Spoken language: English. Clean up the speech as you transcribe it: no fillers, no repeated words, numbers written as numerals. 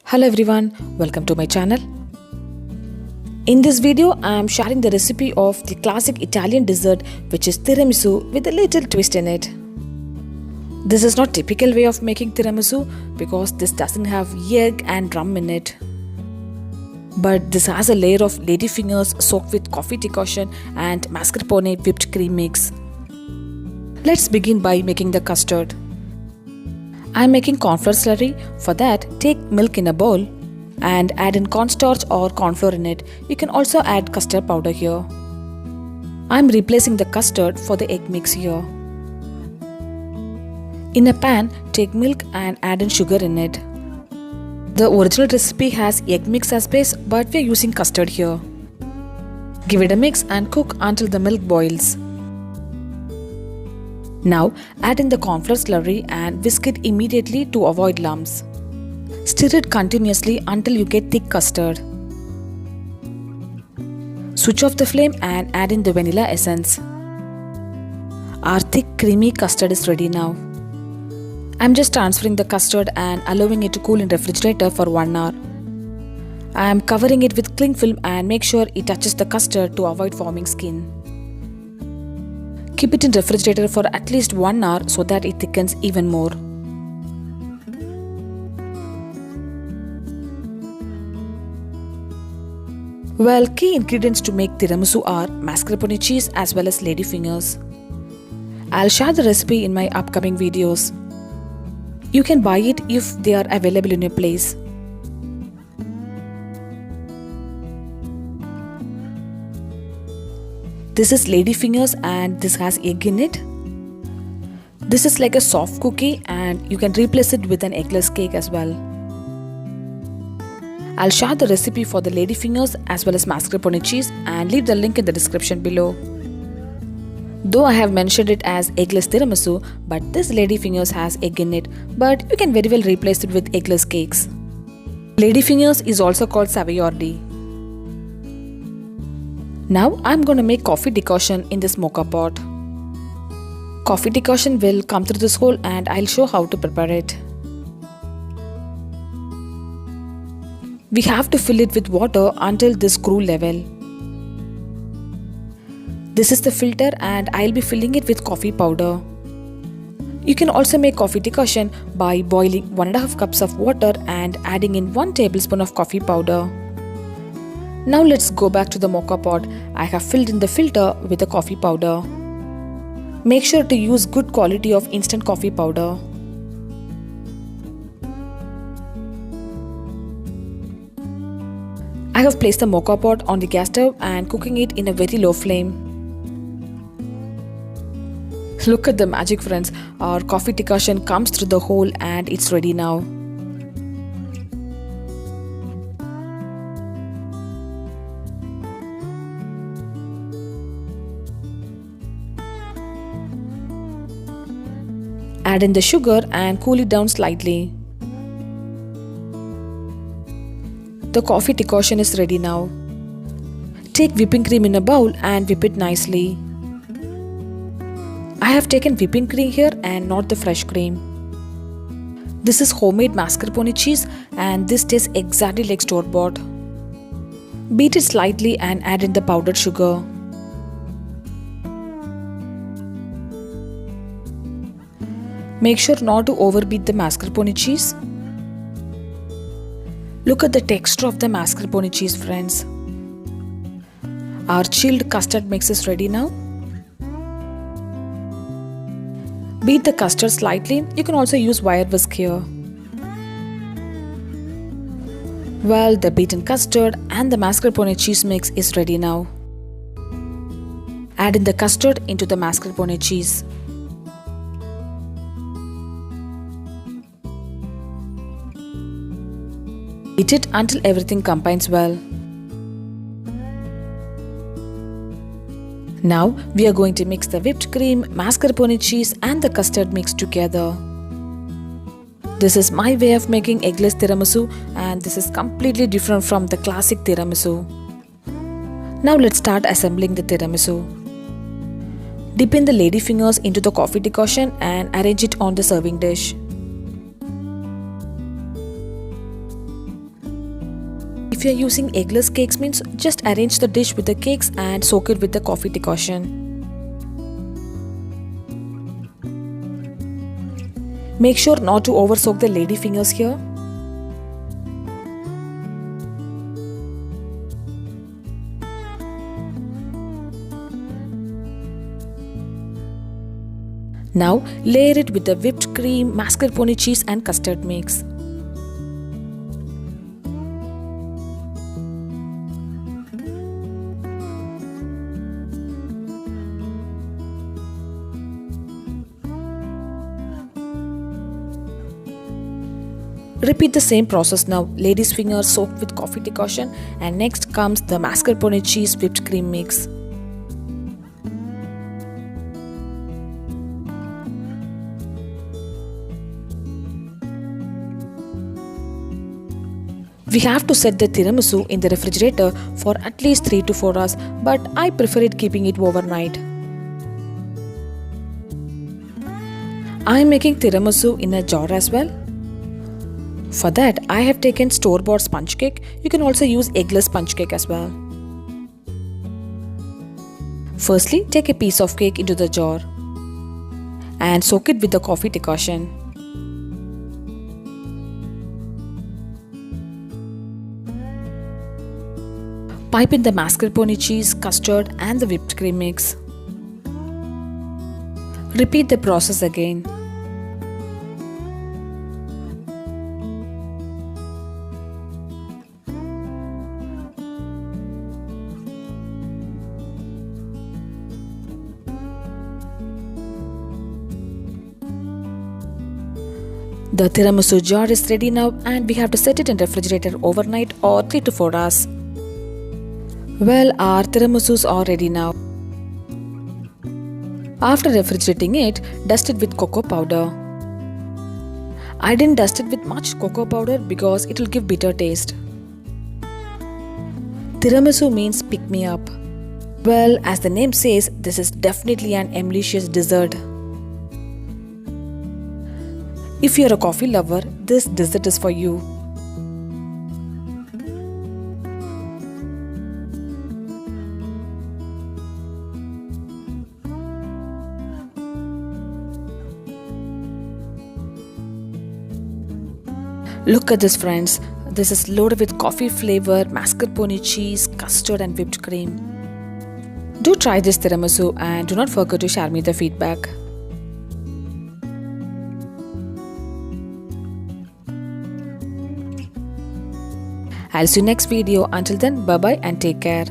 Hello everyone, welcome to my channel. In this video, I am sharing the recipe of the classic Italian dessert which is tiramisu with a little twist in it. This is not typical way of making tiramisu because this doesn't have egg and rum in it. But this has a layer of ladyfingers soaked with coffee decoction and mascarpone whipped cream mix. Let's begin by making the custard. I am making cornflour slurry. For that, take milk in a bowl and add in cornstarch or cornflour in it. You can also add custard powder here. I am replacing the custard for the egg mix here. In a pan, take milk and add in sugar in it. The original recipe has egg mix as base, but we are using custard here. Give it a mix and cook until the milk boils. Now add in the cornflour slurry and whisk it immediately to avoid lumps. Stir it continuously until you get thick custard. Switch off the flame and add in the vanilla essence. Our thick creamy custard is ready now. I'm just transferring the custard and allowing it to cool in refrigerator for 1 hour. I am covering it with cling film and make sure it touches the custard to avoid forming skin. Keep it in refrigerator for at least 1 hour so that it thickens even more. Well, key ingredients to make tiramisu are mascarpone cheese as well as ladyfingers. I'll share the recipe in my upcoming videos. You can buy it if they are available in your place. This is ladyfingers and this has egg in it. This is like a soft cookie and you can replace it with an eggless cake as well. I'll share the recipe for the ladyfingers as well as mascarpone cheese and leave the link in the description below. Though I have mentioned it as eggless tiramisu, but this ladyfingers has egg in it, but you can very well replace it with eggless cakes. Ladyfingers is also called Savoiardi. Now I'm going to make coffee decoction in this mocha pot. Coffee decoction will come through this hole and I'll show how to prepare it. We have to fill it with water until this screw level. This is the filter and I'll be filling it with coffee powder. You can also make coffee decoction by boiling 1.5 cups of water and adding in 1 tablespoon of coffee powder. Now let's go back to the mocha pot. I have filled in the filter with the coffee powder. Make sure to use good quality of instant coffee powder. I have placed the mocha pot on the gas stove and cooking it in a very low flame. Look at the magic, friends. Our coffee decoction comes through the hole and it's ready now. Add in the sugar and cool it down slightly. The coffee decoction is ready now. Take whipping cream in a bowl and whip it nicely. I have taken whipping cream here and not the fresh cream. This is homemade mascarpone cheese and this tastes exactly like store-bought. Beat it slightly and add in the powdered sugar. Make sure not to overbeat the mascarpone cheese. Look at the texture of the mascarpone cheese, friends. Our chilled custard mix is ready now. Beat the custard slightly. You can also use wire whisk here. Well, the beaten custard and the mascarpone cheese mix is ready now. Add in the custard into the mascarpone cheese. Beat it until everything combines well. Now we are going to mix the whipped cream, mascarpone cheese and the custard mix together. This is my way of making eggless tiramisu and this is completely different from the classic tiramisu. Now let's start assembling the tiramisu. Dip in the ladyfingers into the coffee decoction and arrange it on the serving dish. If you are using eggless cakes means just arrange the dish with the cakes and soak it with the coffee decoction. Make sure not to over soak the lady fingers here. Now layer it with the whipped cream, mascarpone cheese and custard mix. Repeat the same process now. Lady's fingers soaked with coffee decoction, and next comes the mascarpone cheese whipped cream mix. We have to set the tiramisu in the refrigerator for at least 3 to 4 hours, but I prefer it keeping it overnight. I am making tiramisu in a jar as well. For that, I have taken store-bought sponge cake. You can also use eggless sponge cake as well. Firstly, take a piece of cake into the jar and soak it with the coffee decoction. Pipe in the mascarpone cheese, custard and the whipped cream mix. Repeat the process again. The tiramisu jar is ready now and we have to set it in the refrigerator overnight or 3 to 4 hours. Well, our tiramisus are ready now. After refrigerating it, dust it with cocoa powder. I didn't dust it with much cocoa powder because it will give bitter taste. Tiramisu means pick me up. Well, as the name says, this is definitely an ambitious dessert. If you're a coffee lover, this dessert is for you. Look at this, friends. This is loaded with coffee flavor, mascarpone cheese, custard and whipped cream. Do try this tiramisu and do not forget to share me the feedback. I'll see you next video. Until then, bye bye and take care.